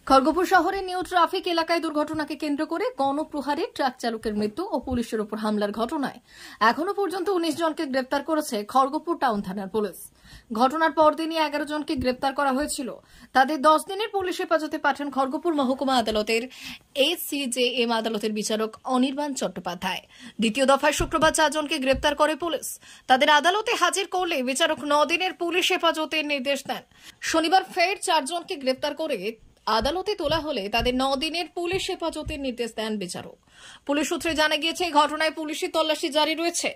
খড়গপুর শহরের new traffic এলাকায় দুর্ঘটনাকে কেন্দ্র করে গণপ্রহারে ট্রাক চালকের মৃত্যু ও পুলিশের উপর হামলার ঘটনায় এখনো পর্যন্ত 19 জনকে গ্রেপ্তার করেছে খড়গপুর টাউন থানার পুলিশ। ঘটনার পরদিনই 11 জনকে গ্রেপ্তার করা হয়েছিল। তাদের 10 দিনের পুলিশ হেফাজতে পাঠান খড়গপুর মহকুমা আদালতের ACJM আদালতের বিচারক অনির্বাণ চট্টোপাধ্যায়। দ্বিতীয় দফায় শুক্রবার 4 জনকে গ্রেপ্তার করে পুলিশ। তাদের আদালতে হাজির করলে বিচারক 9 দিনের পুলিশ হেফাজতের নির্দেশ দেন। শনিবার ফের 4 জনকে গ্রেপ্তার করে আদালতে তোলা হলে তাদের 9 দিনের পুলিশ হেফাজতের নির্দেশ দেন বিচারক। পুলিশ সূত্রে জানা গিয়েছে, এই ঘটনায় পুলিশি তল্লাশি জারি রয়েছে।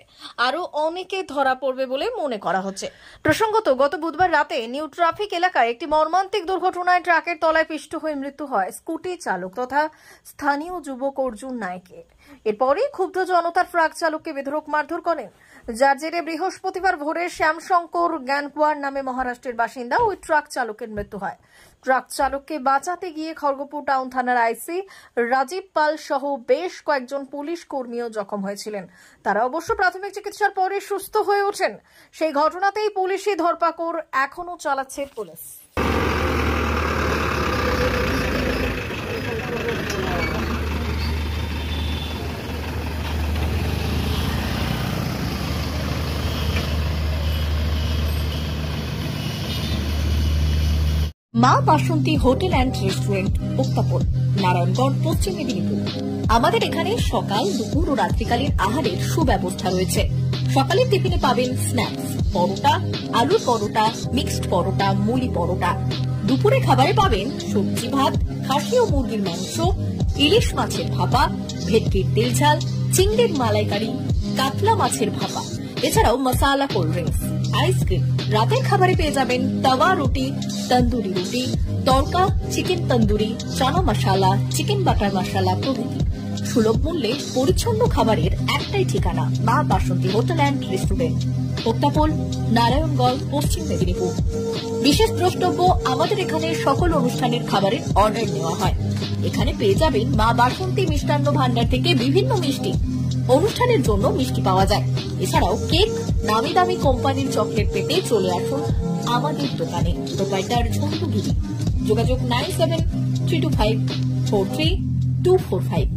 আরও অনেকে ধরা পড়বে বলে মনে করা হচ্ছে। প্রসঙ্গত, গত বুধবার রাতে নিউ ট্রাফিক এলাকায় একটি মর্মান্তিক দুর্ঘটনায় ট্রাকের তলায় পিষ্ট হয়ে মৃত্যু হয় স্কুটি চালক তথা স্থানীয় যুবক অর্জুন নায়েকের। এরপরই ক্ষুব্ধ জনতার ট্রাক চালককে বেধড়ক মারধর করেন, যার জেরে বৃহস্পতিবার ভোরে শ্যামশঙ্কর জ্ঞানকুয়ার নামে মহারাষ্ট্রের বাসিন্দা ওই ট্রাক চালকের মৃত্যু হয়। ট্রাক চালককে বাঁচাতে গিয়ে খড়গপুর টাউন থানার আইসি রাজীব পাল সহ বেশ কয়েকজন পুলিশ কর্মীও জখম হয়েছিলেন। তারা অবশ্য প্রাথমিক চিকিৎসার পরে সুস্থ হয়ে ওঠেন। সেই ঘটনাতেই পুলিশি ধরপাকড় এখনো চালাচ্ছে পুলিশ। মা বাসন্তী হোটেল অ্যান্ড রেস্টুরেন্ট, উত্তাপন, নারায়ণগড়, পশ্চিম মেদিনীপুর। আমাদের এখানে সকাল, দুপুর ও রাত্রিকালীন আহারের সুব্যবস্থা রয়েছে। সকালের টিফিনে পাবেন স্ন্যাক্স, পরোটা, আলুর পরোটা, মিক্সড পরোটা, মুলি পরোটা। দুপুরে খাবারে পাবেন সবজি ভাত, খাসি ও মুরগির মাংস, ইলিশ মাছের ভাপা, ভেটকির তেল ঝাল, চিংড়ির মালাইকারি, কাতলা মাছের ভাপা, এছাড়াও মশালা কোল্ড ড্রিঙ্কস, আইসক্রিম। রাতের খাবারে পেয়ে যাবেন তাওয়া রুটি, তন্দুরি রুটি, তড়কা, চিকেন তন্দুরি, চানা মশালা, চিকেন বাটার মশালা প্রভৃতি। সুলভ মূল্যে পরিচ্ছন্ন খাবারের একটাই ঠিকানা, মা বাসন্তী হোটেল অ্যান্ড রেস্টুরেন্ট, উত্তাপন, নারায়ণগড়, পশ্চিম মেদিনীপুর। বিশেষ দ্রষ্টব্য, আমাদের এখানে সকল অনুষ্ঠানের খাবারের অর্ডার নেওয়া হয়। এখানে পেয়ে যাবেন মা বাসন্তী মিষ্টান্ন ভান্ডার থেকে বিভিন্ন মিষ্টি। অনুষ্ঠানের জন্য মিষ্টি পাওয়া যায়। এছাড়াও কেক, নামি দামি কোম্পানির চকলেট পেতে চলে আসুন আমাদের দোকানে। প্রোপাইটার ঝন্টু গিরি। যোগাযোগ 9732543245।